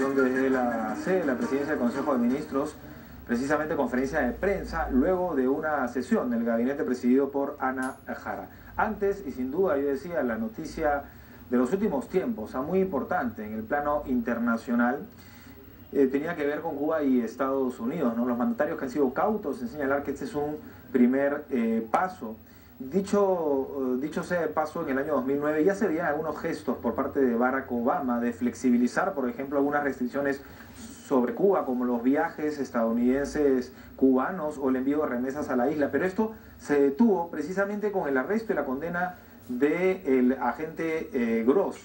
Washington desde la sede de la Presidencia del Consejo de Ministros, precisamente conferencia de prensa, luego de una sesión del gabinete presidido por Ana Jara. Antes, y sin duda, yo decía, la noticia de los últimos tiempos, muy importante en el plano internacional, tenía que ver con Cuba y Estados Unidos, ¿no? Los mandatarios que han sido cautos en señalar que este es un primer paso. Dicho sea de paso, en el año 2009 ya se veían algunos gestos por parte de Barack Obama de flexibilizar, por ejemplo, algunas restricciones sobre Cuba, como los viajes estadounidenses cubanos o el envío de remesas a la isla. Pero esto se detuvo precisamente con el arresto y la condena del agente Gross.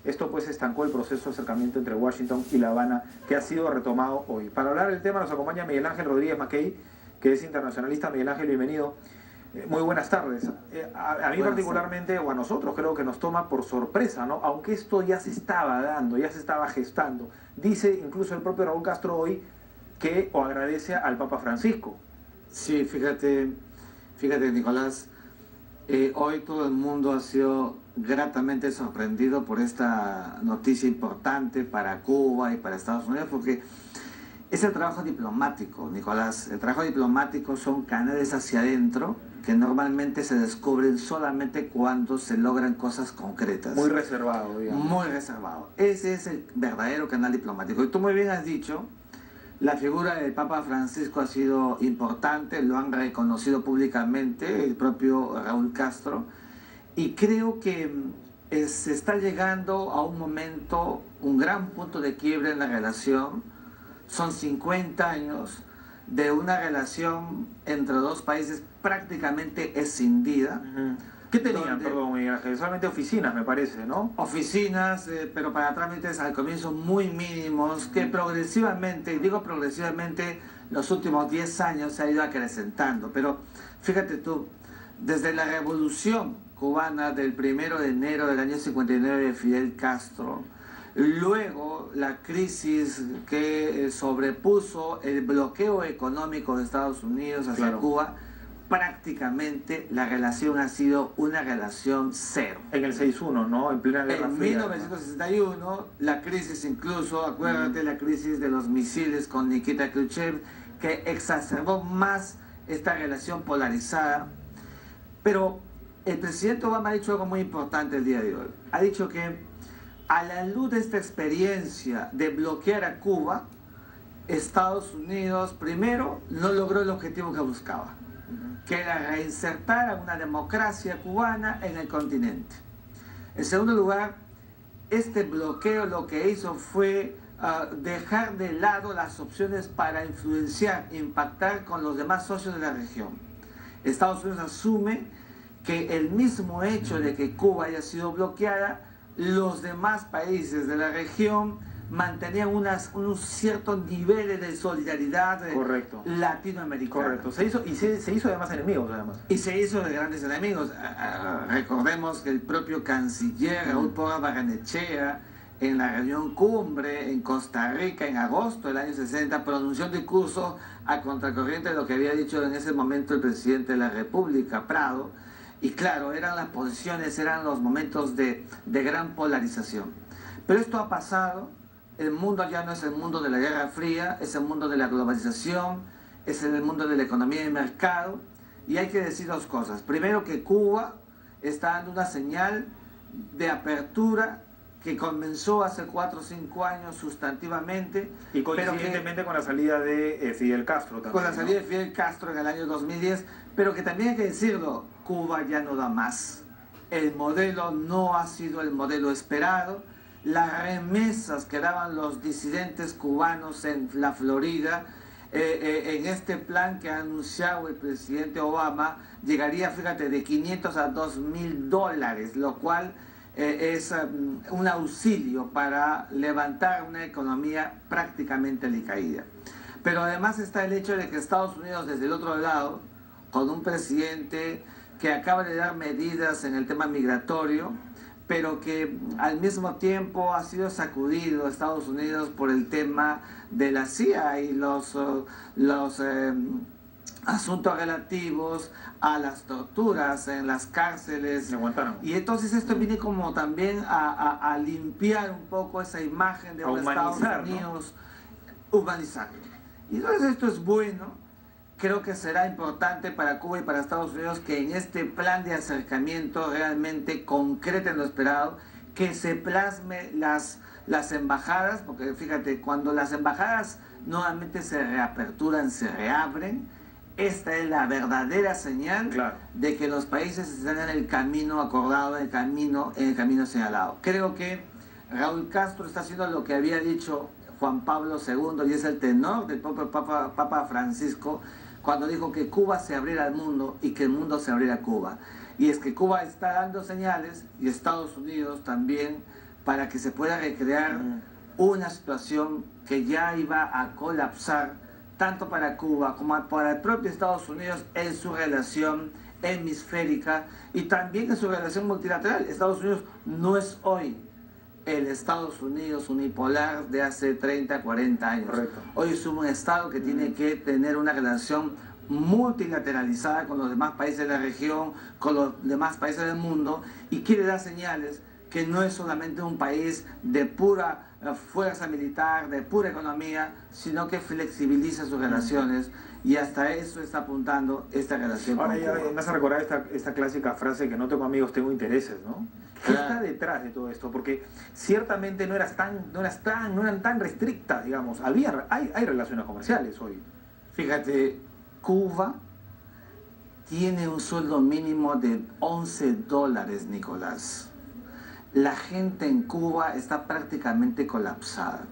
Esto pues estancó el proceso de acercamiento entre Washington y La Habana, que ha sido retomado hoy. Para hablar del tema nos acompaña Miguel Ángel Rodríguez Mackey, que es internacionalista. Miguel Ángel, bienvenido. Muy buenas tardes. A mí particularmente, o a nosotros, creo que nos toma por sorpresa, ¿no? Aunque esto ya se estaba dando, ya se estaba gestando. Dice incluso el propio Raúl Castro hoy que o agradece al Papa Francisco. Sí, fíjate Nicolás, hoy todo el mundo ha sido gratamente sorprendido por esta noticia importante para Cuba y para Estados Unidos, porque es el trabajo diplomático, Nicolás. El trabajo diplomático son canales hacia adentro que normalmente se descubren solamente cuando se logran cosas concretas. Muy reservado, digamos. Muy reservado. Ese es el verdadero canal diplomático. Y tú muy bien has dicho, la figura del Papa Francisco ha sido importante, lo han reconocido públicamente el propio Raúl Castro, y creo que se está llegando a un momento, un gran punto de quiebre en la relación. Son 50 años de una relación entre dos países prácticamente escindida. ¿Qué tenían, perdón, Miguel Ángel? Solamente oficinas, me parece, ¿no? Oficinas, pero para trámites al comienzo muy mínimos, que progresivamente, y digo progresivamente, los últimos 10 años se ha ido acrecentando. Pero fíjate tú, desde la revolución cubana del 1 de enero del año 59 de Fidel Castro, luego la crisis que sobrepuso el bloqueo económico de Estados Unidos hacia Cuba, prácticamente la relación ha sido una relación cero. En el 61, ¿no? En plena Guerra Fría. En 1961, la crisis incluso, acuérdate, la crisis de los misiles con Nikita Khrushchev, que exacerbó más esta relación polarizada. Pero el presidente Obama ha dicho algo muy importante el día de hoy. Ha dicho que a la luz de esta experiencia de bloquear a Cuba, Estados Unidos primero no logró el objetivo que buscaba, que era reinsertar a una democracia cubana en el continente. En segundo lugar, este bloqueo lo que hizo fue dejar de lado las opciones para influenciar, impactar con los demás socios de la región. Estados Unidos asume que el mismo hecho de que Cuba haya sido bloqueada, los demás países de la región mantenían unos ciertos niveles de solidaridad latinoamericana. Correcto. Se hizo además enemigos, además. Y se hizo de grandes enemigos. Recordemos que el propio canciller Raúl Porras Barrenechea, en la reunión cumbre en Costa Rica en agosto del año 60, pronunció un discurso a contracorriente de lo que había dicho en ese momento el presidente de la República, Prado. Y claro, eran las posiciones, eran los momentos de gran polarización. Pero esto ha pasado, el mundo ya no es el mundo de la Guerra Fría, es el mundo de la globalización, es el mundo de la economía y mercado, y hay que decir dos cosas. Primero, que Cuba está dando una señal de apertura que comenzó hace 4 o 5 años sustantivamente. Y coincidentemente con la salida de Fidel Castro también. Con la salida de Fidel Castro en el año 2010, pero que también hay que decirlo, Cuba ya no da más. El modelo no ha sido el modelo esperado. Las remesas que daban los disidentes cubanos en la Florida, en este plan que ha anunciado el presidente Obama, llegaría, fíjate, de 500 a $2.000, lo cual es un auxilio para levantar una economía prácticamente alicaída. Pero además está el hecho de que Estados Unidos, desde el otro lado, con un presidente que acaba de dar medidas en el tema migratorio, pero que al mismo tiempo ha sido sacudido a Estados Unidos por el tema de la CIA y los asuntos relativos a las torturas en las cárceles. De Guantánamo. Y entonces esto viene como también a limpiar un poco esa imagen de A los Estados humanizar, Unidos, humanizarlo. Y entonces esto es bueno. Creo que será importante para Cuba y para Estados Unidos que en este plan de acercamiento realmente concreten lo esperado, que se plasme las embajadas, porque fíjate, cuando las embajadas nuevamente se reaperturan, se reabren, esta es la verdadera señal Claro. de que los países están en el camino acordado, en el camino señalado. Creo que Raúl Castro está haciendo lo que había dicho Juan Pablo II, y es el tenor del propio Papa Francisco, cuando dijo que Cuba se abriera al mundo y que el mundo se abriera a Cuba. Y es que Cuba está dando señales, y Estados Unidos también, para que se pueda recrear una situación que ya iba a colapsar, tanto para Cuba como para el propio Estados Unidos en su relación hemisférica y también en su relación multilateral. Estados Unidos no es hoy el Estados Unidos unipolar de hace 30, 40 años. Correcto. Hoy es un Estado que tiene que tener una relación multilateralizada con los demás países de la región, con los demás países del mundo, y quiere dar señales que no es solamente un país de pura fuerza militar, de pura economía, sino que flexibiliza sus relaciones, y hasta eso está apuntando esta relación Ahora con ya Cuba. me hace recordar esta clásica frase que no tengo amigos, tengo intereses, ¿no? ¿Qué Claro. está detrás de todo esto? Porque ciertamente no eran tan restrictas, digamos. Hay relaciones comerciales hoy. Fíjate, Cuba tiene un sueldo mínimo de $11, Nicolás. La gente en Cuba está prácticamente colapsada.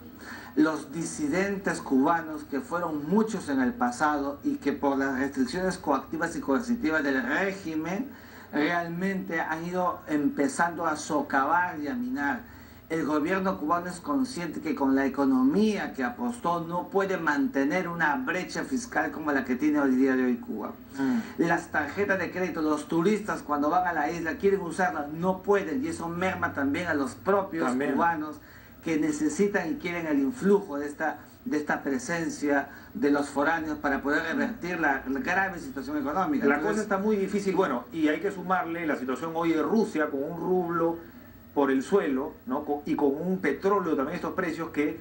Los disidentes cubanos, que fueron muchos en el pasado y que por las restricciones coactivas y coercitivas del régimen realmente han ido empezando a socavar y a minar. El gobierno cubano es consciente que con la economía que apostó no puede mantener una brecha fiscal como la que tiene hoy día de hoy Cuba. Las tarjetas de crédito, los turistas cuando van a la isla quieren usarlas, no pueden, y eso merma también a los propios cubanos que necesitan y quieren el influjo de esta presencia de los foráneos para poder revertir la grave situación económica. La Entonces, cosa está muy difícil. Bueno, y hay que sumarle la situación hoy de Rusia con un rublo por el suelo, ¿no? Y con un petróleo también, estos precios que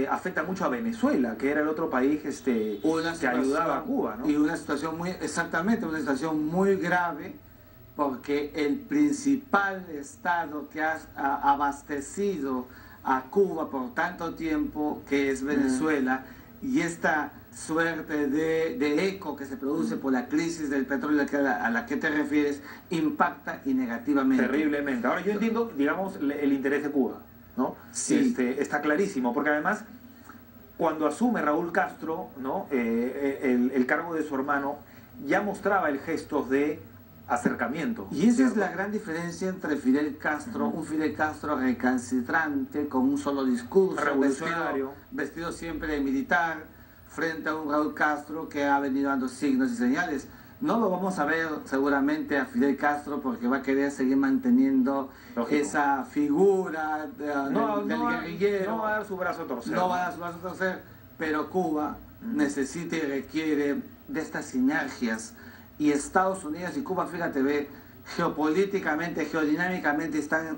afectan mucho a Venezuela, que era el otro país que ayudaba a Cuba, ¿no? Y una situación exactamente, una situación muy grave, porque el principal estado que ha abastecido a Cuba por tanto tiempo, que es Venezuela, y esta suerte de eco que se produce por la crisis del petróleo a la que te refieres, impacta y negativamente. Terriblemente. Ahora yo entiendo, digamos, el interés de Cuba, ¿no? Sí. Está clarísimo, porque además, cuando asume Raúl Castro, ¿no? El cargo de su hermano, ya mostraba el gesto de acercamiento. Y esa ¿cierto? es la gran diferencia entre Fidel Castro, un Fidel Castro recalcitrante, con un solo discurso, revolucionario, vestido siempre de militar, frente a un Raúl Castro que ha venido dando signos y señales. No lo vamos a ver seguramente a Fidel Castro porque va a querer seguir manteniendo esa figura del guerrillero. No va a dar su brazo a torcer. No va a dar su brazo a torcer, pero Cuba necesita y requiere de estas sinergias. Y Estados Unidos y Cuba, fíjate, ve, geopolíticamente, geodinámicamente están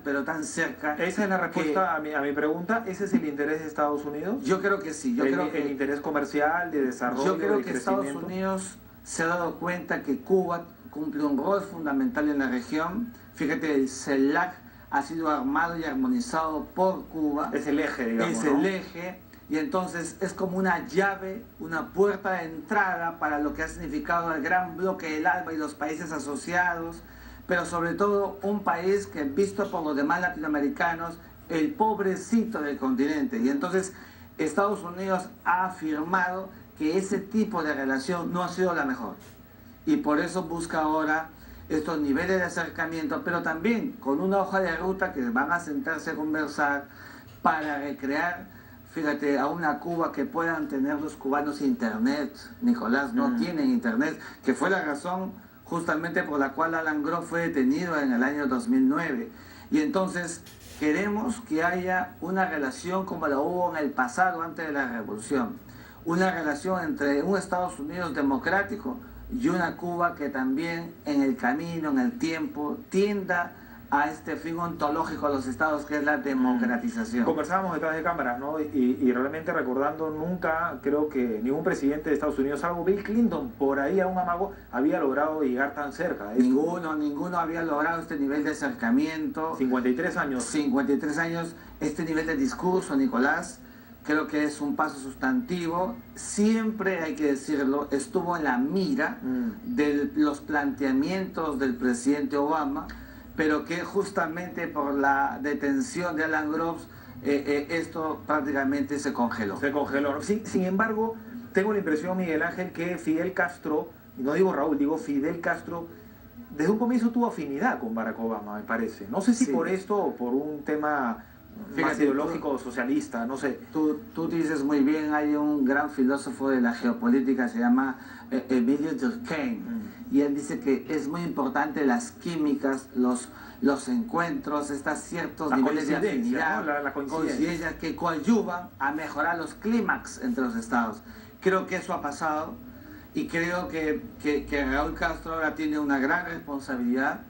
pero tan cerca. Esa es la respuesta a mi pregunta. ¿Ese es el interés de Estados Unidos? Yo creo que sí. Yo creo que el interés comercial, de desarrollo, yo creo de que crecimiento. Estados Unidos se ha dado cuenta que Cuba cumple un rol fundamental en la región. Fíjate, el CELAC ha sido armado y armonizado por Cuba. Es el eje, digamos. Es el eje. Y entonces es como una llave, una puerta de entrada para lo que ha significado el gran bloque del ALBA y los países asociados, pero sobre todo un país que, visto por los demás latinoamericanos, el pobrecito del continente. Y entonces Estados Unidos ha afirmado que ese tipo de relación no ha sido la mejor. Y por eso busca ahora estos niveles de acercamiento, pero también con una hoja de ruta que van a sentarse a conversar para recrear. Fíjate, a una Cuba que puedan tener los cubanos internet. Nicolás, no tienen internet, que fue la razón justamente por la cual Alan Groff fue detenido en el año 2009. Y entonces queremos que haya una relación como la hubo en el pasado, antes de la revolución. una relación entre un Estados Unidos democrático y una Cuba que también en el camino, en el tiempo, tienda a este fin ontológico de los estados, que es la democratización. Conversábamos detrás de cámaras, ¿no? Y realmente recordando, nunca creo que ningún presidente de Estados Unidos, salvo Bill Clinton, por ahí a un amago, había logrado llegar tan cerca. Ninguno había logrado este nivel de acercamiento. 53 años. 53 años, este nivel de discurso, Nicolás, creo que es un paso sustantivo. Siempre, hay que decirlo, estuvo en la mira de los planteamientos del presidente Obama, pero que justamente por la detención de Alan Groves, esto prácticamente se congeló. Se congeló. Sin embargo, tengo la impresión, Miguel Ángel, que Fidel Castro, y no digo Raúl, digo Fidel Castro, desde un comienzo tuvo afinidad con Barack Obama, me parece. No sé si por esto o por un tema más ideológico, socialista, no sé. Tú dices muy bien, hay un gran filósofo de la geopolítica, se llama Emilio Durkheim, y él dice que es muy importante las químicas, los encuentros, ciertos niveles de afinidad, ¿no? La coincidencia que coadyuvan a mejorar los clímax entre los estados. Creo que eso ha pasado, y creo que Raúl Castro ahora tiene una gran responsabilidad,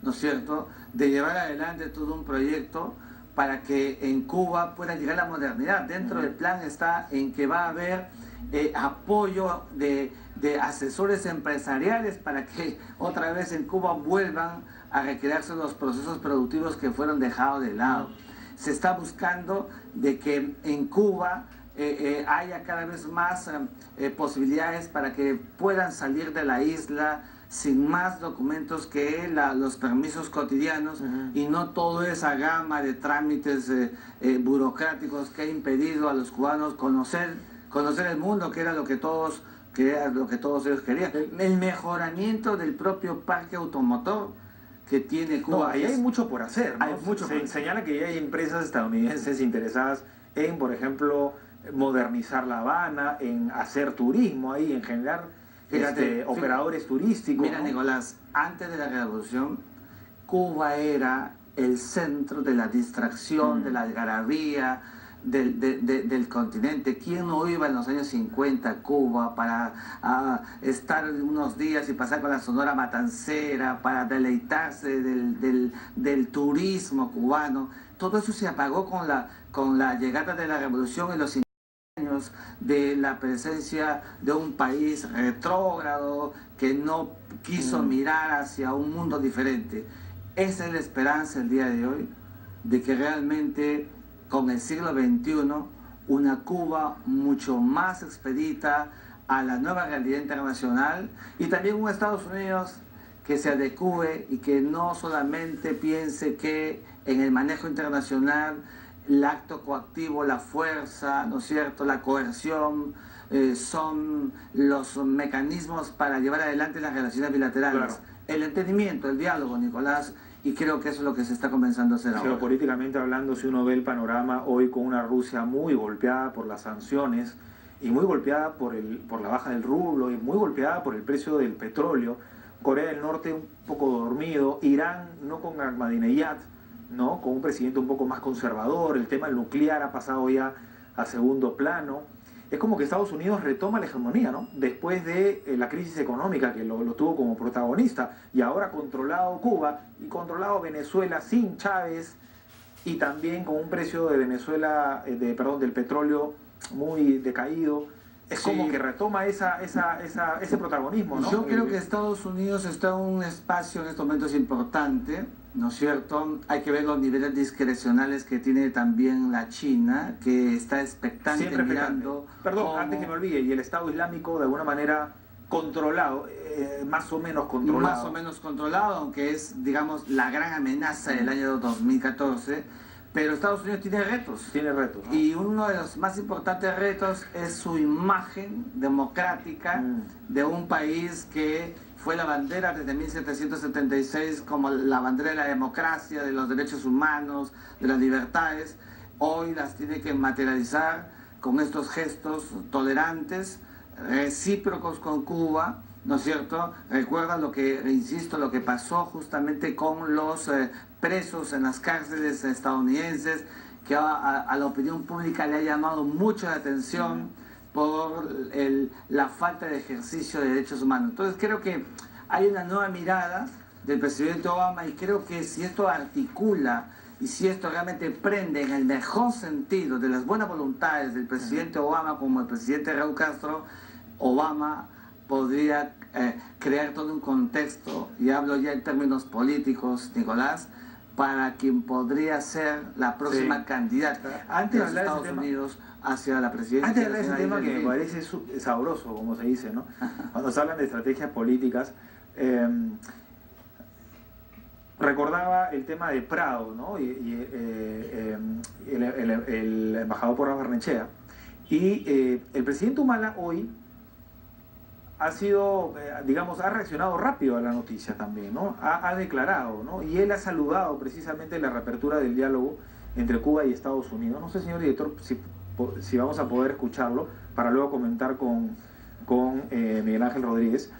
¿no es cierto?, de llevar adelante todo un proyecto para que en Cuba pueda llegar la modernidad. Dentro del plan está en que va a haber apoyo de asesores empresariales para que otra vez en Cuba vuelvan a recrearse los procesos productivos que fueron dejados de lado. Se está buscando de que en Cuba haya cada vez más posibilidades para que puedan salir de la isla sin más documentos que los permisos cotidianos y no toda esa gama de trámites burocráticos que ha impedido a los cubanos conocer el mundo, que era lo que todos ellos querían. El mejoramiento del propio parque automotor que tiene Cuba. No, ahí hay mucho por hacer, ¿no? Hay mucho por hacer. Señala que hay empresas estadounidenses interesadas en, por ejemplo, modernizar La Habana, en hacer turismo ahí, en generar operadores turísticos. Mira, ¿no? Nicolás, antes de la revolución, Cuba era el centro de la distracción, de la algarabía del continente. ¿Quién no iba en los años 50 a Cuba para estar unos días y pasar con la Sonora Matancera, para deleitarse del turismo cubano? Todo eso se apagó con la llegada de la revolución en los años de la presencia de un país retrógrado que no quiso mirar hacia un mundo diferente. Esa es la esperanza el día de hoy, de que realmente con el siglo XXI una Cuba mucho más expedita a la nueva realidad internacional, y también un Estados Unidos que se adecue y que no solamente piense que en el manejo internacional el acto coactivo, la fuerza, ¿no es cierto?, la coerción, son los mecanismos para llevar adelante las relaciones bilaterales. Claro. El entendimiento, el diálogo, Nicolás, y creo que eso es lo que se está comenzando a hacer ahora. Geopolíticamente hablando, si uno ve el panorama hoy con una Rusia muy golpeada por las sanciones y muy golpeada por la baja del rublo y muy golpeada por el precio del petróleo, Corea del Norte un poco dormido, Irán no con Ahmadinejad, ¿no?, con un presidente un poco más conservador, el tema nuclear ha pasado ya a segundo plano. Es como que Estados Unidos retoma la hegemonía, ¿no?, después de la crisis económica que lo tuvo como protagonista, y ahora controlado Cuba y controlado Venezuela sin Chávez, y también con un precio de Venezuela, del petróleo muy decaído. Es como que retoma ese protagonismo, ¿no? Yo creo que Estados Unidos está en un espacio en estos momentos importante, ¿no es cierto? Hay que ver los niveles discrecionales que tiene también la China, que está expectante, siempre mirando. Perdón, antes que me olvide, y el Estado Islámico de alguna manera controlado, más o menos controlado. Más o menos controlado, aunque es, digamos, la gran amenaza del año 2014. Pero Estados Unidos tiene retos. Tiene retos, ¿no? Y uno de los más importantes retos es su imagen democrática de un país que fue la bandera desde 1776 como la bandera de la democracia, de los derechos humanos, de las libertades. Hoy las tiene que materializar con estos gestos tolerantes, recíprocos con Cuba, ¿no es cierto? Recuerda lo que pasó justamente con los presos en las cárceles estadounidenses, que a la opinión pública le ha llamado mucho la atención, por la falta de ejercicio de derechos humanos. Entonces creo que hay una nueva mirada del presidente Obama y creo que si esto articula y si esto realmente prende en el mejor sentido de las buenas voluntades del presidente Obama como el presidente Raúl Castro, Obama podría crear todo un contexto, y hablo ya en términos políticos, Nicolás, para quien podría ser la próxima candidata antes de los Estados Unidos hacia la presidencia. Antes de hablar de ese tema que me parece sabroso, como se dice, ¿no? Cuando se hablan de estrategias políticas, recordaba el tema de Prado, ¿no? El embajador Porras Barnechea. Y el presidente Humala hoy ha sido, digamos, ha reaccionado rápido a la noticia también, ¿no? Ha declarado, ¿no? Y él ha saludado precisamente la reapertura del diálogo entre Cuba y Estados Unidos. No sé, señor director, si vamos a poder escucharlo para luego comentar con Miguel Ángel Rodríguez.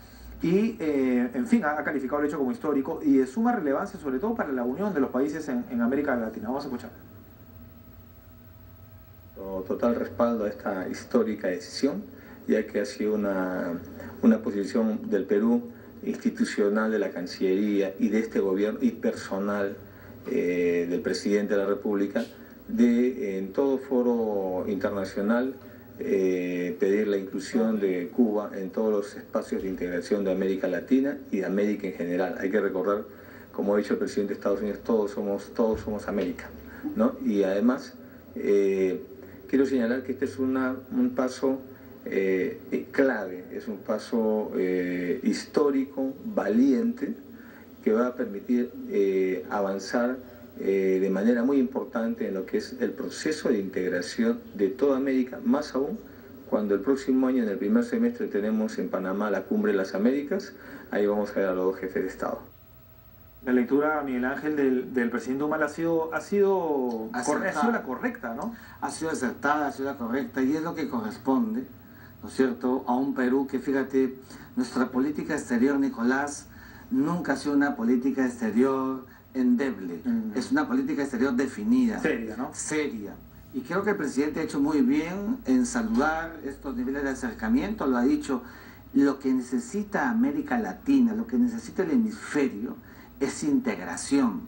Y, en fin, ha calificado el hecho como histórico y de suma relevancia, sobre todo para la unión de los países en América Latina. Vamos a escuchar. Total respaldo a esta histórica decisión, ya que ha sido una posición del Perú, institucional, de la Cancillería y de este gobierno y personal del presidente de la República, de en todo foro internacional pedir la inclusión de Cuba en todos los espacios de integración de América Latina y de América en general. Hay que recordar, como ha dicho el presidente de Estados Unidos, todos somos América, ¿no? Y además quiero señalar que este es un paso clave, es un paso histórico, valiente, que va a permitir avanzar de manera muy importante en lo que es el proceso de integración de toda América, más aún cuando el próximo año, en el primer semestre, tenemos en Panamá la Cumbre de las Américas. Ahí vamos a ver a los dos jefes de Estado. La lectura, Miguel Ángel, del presidente Humala ha sido la correcta, ¿no? Ha sido acertada, ha sido la correcta, y es lo que corresponde, ¿no es cierto?, a un Perú que, fíjate, nuestra política exterior, Nicolás, nunca ha sido una política exterior endeble. Es una política exterior definida. Seria, ¿no? Seria. Y creo que el presidente ha hecho muy bien en saludar estos niveles de acercamiento, lo ha dicho. Lo que necesita América Latina, lo que necesita el hemisferio, es integración.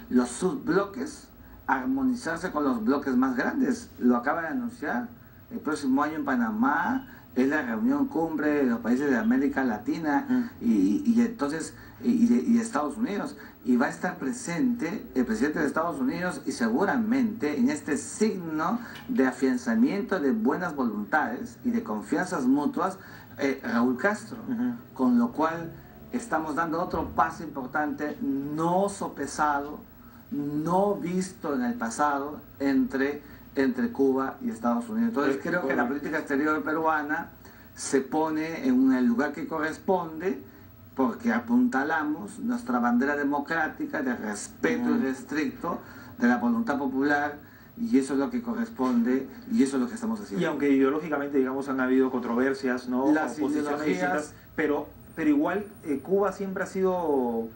Los subbloques, armonizarse con los bloques más grandes. Lo acaba de anunciar. El próximo año en Panamá es la reunión cumbre de los países de América Latina y entonces y Estados Unidos, y va a estar presente el presidente de Estados Unidos, y seguramente en este signo de afianzamiento de buenas voluntades y de confianzas mutuas, Raúl Castro, con lo cual estamos dando otro paso importante, no sopesado, no visto en el pasado entre Cuba y Estados Unidos. Entonces creo que la política exterior peruana se pone en el lugar que corresponde, porque apuntalamos nuestra bandera democrática de respeto irrestricto de la voluntad popular, y eso es lo que corresponde y eso es lo que estamos haciendo. Y aunque ideológicamente, digamos, han habido controversias, ¿no? Las oposiciones distintas, pero igual Cuba siempre ha sido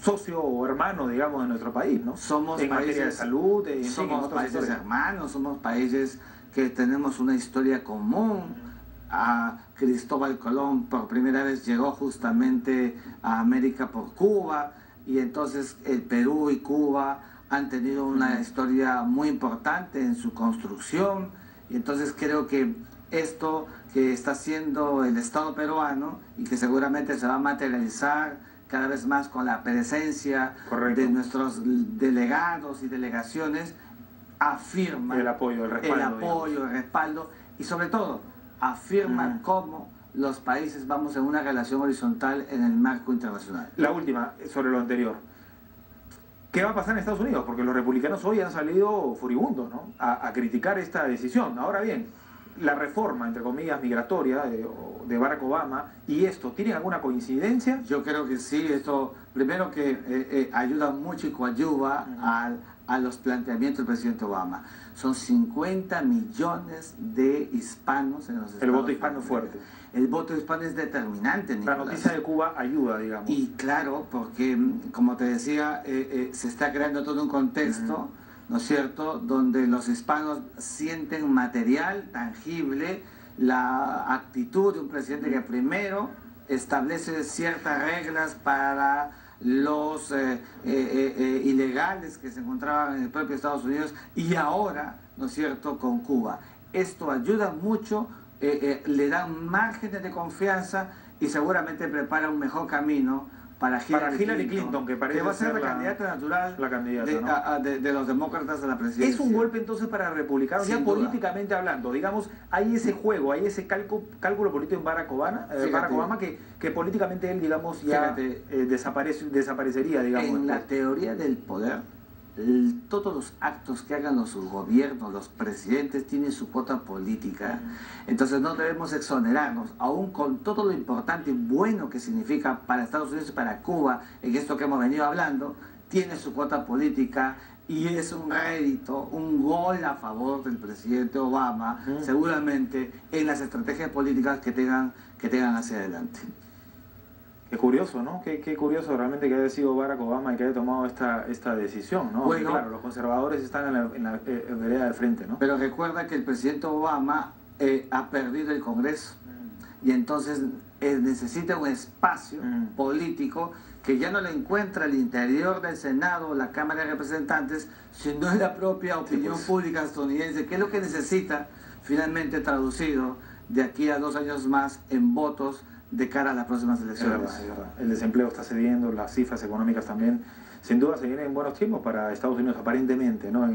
socio o hermano, digamos, de nuestro país, ¿no? Somos en países, materia de salud, somos países hermanos, somos países que tenemos una historia común. A Cristóbal Colón por primera vez llegó justamente a América por Cuba, y entonces el Perú y Cuba han tenido una historia muy importante en su construcción, y entonces creo que esto que está haciendo el Estado peruano, y que seguramente se va a materializar cada vez más con la presencia de nuestros delegados y delegaciones, afirma el apoyo, el respaldo, y sobre todo afirma cómo los países vamos en una relación horizontal en el marco internacional. La última, sobre lo anterior. ¿Qué va a pasar en Estados Unidos? Porque los republicanos hoy han salido furibundos, ¿no? a criticar esta decisión. Ahora bien, la reforma, entre comillas, migratoria de Barack Obama y esto, ¿tienen alguna coincidencia? Yo creo que sí. Esto, primero que ayuda mucho y coadyuva a los planteamientos del presidente Obama. Son 50 millones de hispanos en los Estados Unidos. El voto hispano es fuerte. El voto hispano es determinante, Nicolás. La noticia de Cuba ayuda, digamos. Y claro, porque, como te decía, se está creando todo un contexto ¿no es cierto?, donde los hispanos sienten material, tangible, la actitud de un presidente que primero establece ciertas reglas para los ilegales que se encontraban en el propio Estados Unidos y ahora, ¿no es cierto?, con Cuba. Esto ayuda mucho, le da márgenes de confianza y seguramente prepara un mejor camino para Hillary Clinton, que parece va a ser la candidata natural de los demócratas a la presidencia. ¿Es un golpe entonces para republicanos? Ya políticamente hablando, digamos, hay ese juego, hay ese cálculo político en Barack Obama que políticamente él, digamos, ya desaparecería, digamos. En la teoría del poder, todos los actos que hagan los gobiernos, los presidentes, tienen su cuota política. Entonces no debemos exonerarnos, aún con todo lo importante y bueno que significa para Estados Unidos y para Cuba, en esto que hemos venido hablando, tiene su cuota política y es un rédito, un gol a favor del presidente Obama, seguramente en las estrategias políticas que tengan hacia adelante. Qué curioso, ¿no? Qué curioso realmente que haya sido Barack Obama y que haya tomado esta decisión, ¿no? Bueno, claro, los conservadores están en la vereda del frente, ¿no? Pero recuerda que el presidente Obama ha perdido el Congreso y entonces necesita un espacio político que ya no lo encuentra al interior del Senado o la Cámara de Representantes, sino en la propia opinión pública estadounidense, que es lo que necesita finalmente traducido de aquí a 2 años más en votos de cara a las próximas elecciones. Es verdad. El desempleo está cediendo, las cifras económicas también. Sin duda se vienen buenos tiempos para Estados Unidos, aparentemente, ¿no?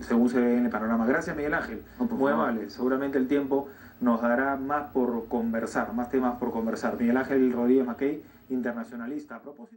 Según se ve en el panorama. Gracias, Miguel Ángel. Muy amable. Seguramente el tiempo nos dará más por conversar, más temas por conversar. Miguel Ángel Rodríguez Mackey, internacionalista. A propósito...